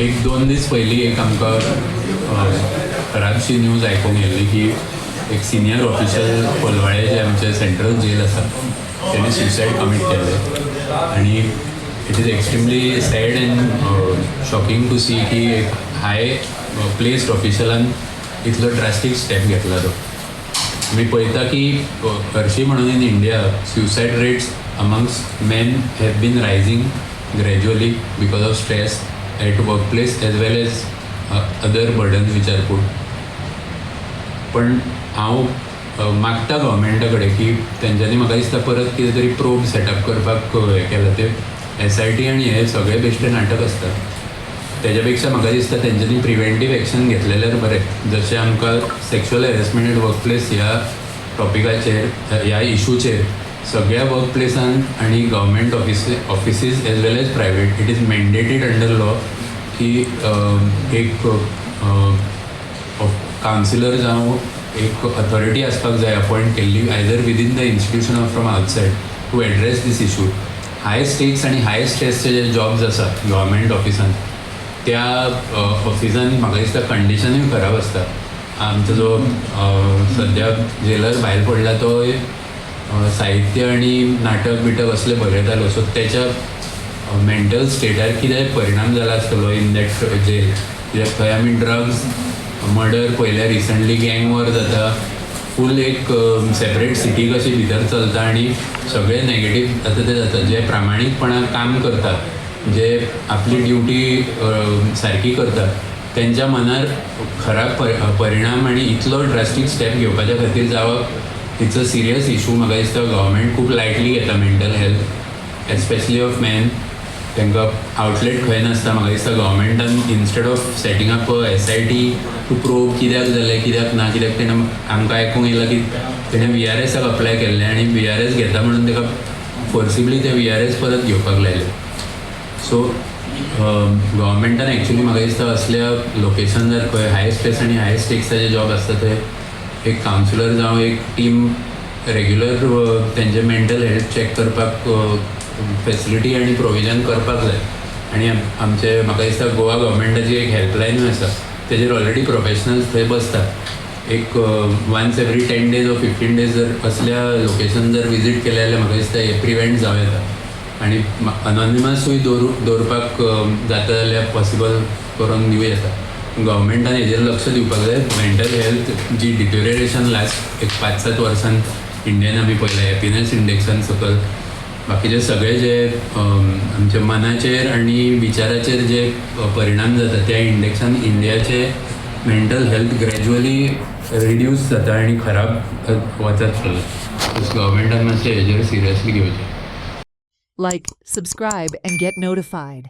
एक दोन दीस पयलीं एक आमकां खराबशी न्यूज आयकूंक येयल्ली की एक सिनियर ऑफिशियल कोलवाळे जे आमचे सेंट्रल जेल आसा तेणी सुसायड कमीट केलें आनी it is extremely sad and shocking to see की एक हाय प्लेस्ड ऑफिशलान इतलो ड्रास्टीक स्टेप घेतला तो. आमी पळयता की हरशीं म्हणून in India suicide rates amongst men have been rising gradually because of stress at work place as well as other burdens which are put. पण हांव मागता गव्हर्मेंटा कडेन की तेंच्यांनी म्हाका दिसता परत कितें तरी प्रोब सेटअप करपाक हें केलां. ते SIT आनी हे सगळे बेश्टे नाटक आसता. तेज्या पेक्षा म्हाका दिसता तेंच्यांनी प्रिवेंटीव एक्शन घेतलेल्यार बरें. जशें आमकां sexual harassment at work place ह्या टॉपिकाचेर ह्या इशूचेर सगळ्या वर्क प्लेसान आनी government offices as well as private it is mandated under law की एक कावन्सिलर जावं एक अथॉरिटी आसपाक जाय अपॉयंट केल्ली either within the institution or from outside to address this issue. High stakes आनी हाय स्ट्रेसचे जे जॉब्स आसा गव्हर्मेंट ऑफिसान त्या ऑफिसान म्हाका दिसता कंडिशनूय खराब आसता. आमचो जो सद्या जेलर भायर पडला तो साहित्य आनी नाटक बिटक असले बरयतालो. सो तेच्या मेंटल स्टेटार कितें परिणाम जाला आसतलो इन दॅट जेल. कित्याक थंय आमी ड्रग्स मर्डर पयल्या रिसंटली गँग वॉर जाता. फूल एक सेपरेट सिटी कशी भितर चलता आनी सगळे नेगेटीव जाता ते जाता. जे प्रामाणीकपणान काम करतात जे आपली ड्युटी सारकी करतात तेंच्या मनार खराब परिणाम आनी इतलो ड्रास्टीक स्टेप घेवपाच्या खातीर जावप इट्स अ सिरियस इशू. म्हाका दिसता गव्हर्मेंट खूब लायटली घेता mental health especially of man. तांकां आउटलेट खंय नासता. म्हाका दिसता गव्हर्मेंटान instead of setting up SIT to probe कित्याक जालें कित्याक ना कित्याक तेणें आमकां आयकूंक येयलां की तेणें VRSक अप्लाय केल्लें आनी VRS घेता म्हणून ताका फोर्सिबली ते VRS परत घेवपाक लायले. सो गव्हर्मेंटान एक्चुली म्हाका दिसता असल्या लोकेशन जर खंय हाय स्ट्रेस आनी हाय स्टेक्साचे जॉब आसता थंय एक कावन्सिलर जावं एक टीम रेग्युलर तेंचे मेंटल हेल्थ चॅक करपाक फेसिलिटी आनी प्रोविजन करपाक जाय. आनी आमचे म्हाका दिसता गोवा गव्हर्मेंटाची एक हेल्पलायनूय आसा तेजेर ऑलरेडी प्रोफेशनल्स थंय बसतात. एक once every 10 days or 15 days जर असल्या लोकेशन जर विजीट केले जाल्यार म्हाका दिसता हे प्रिवेंट जावं येता. आनी अनॉनिमसूय दवरपाक जाता जाल्यार पॉसिबल करून दिवं येता. गव्हर्मेंटान हेजेर लक्ष दिवपाक जाय. मेंटल हेल्थ जी डिटोरिएशन लास्ट एक 5-7 वर्सान इंडियन आमी पळयला हॅपिनस इंडेक्सान सकल बाकीचे सगळे जे आमच्या मनाचेर आनी विचाराचेर जे परिणाम जाता त्या इंडेक्सान इंडियाचे मेंटल हेल्थ ग्रॅज्युअली रिड्यूस जाता आनी खराब वचत चलता. गव्हर्मेंटान मातशें हेजेर सिरियसली घेवचें. Like, subscribe, and get notified.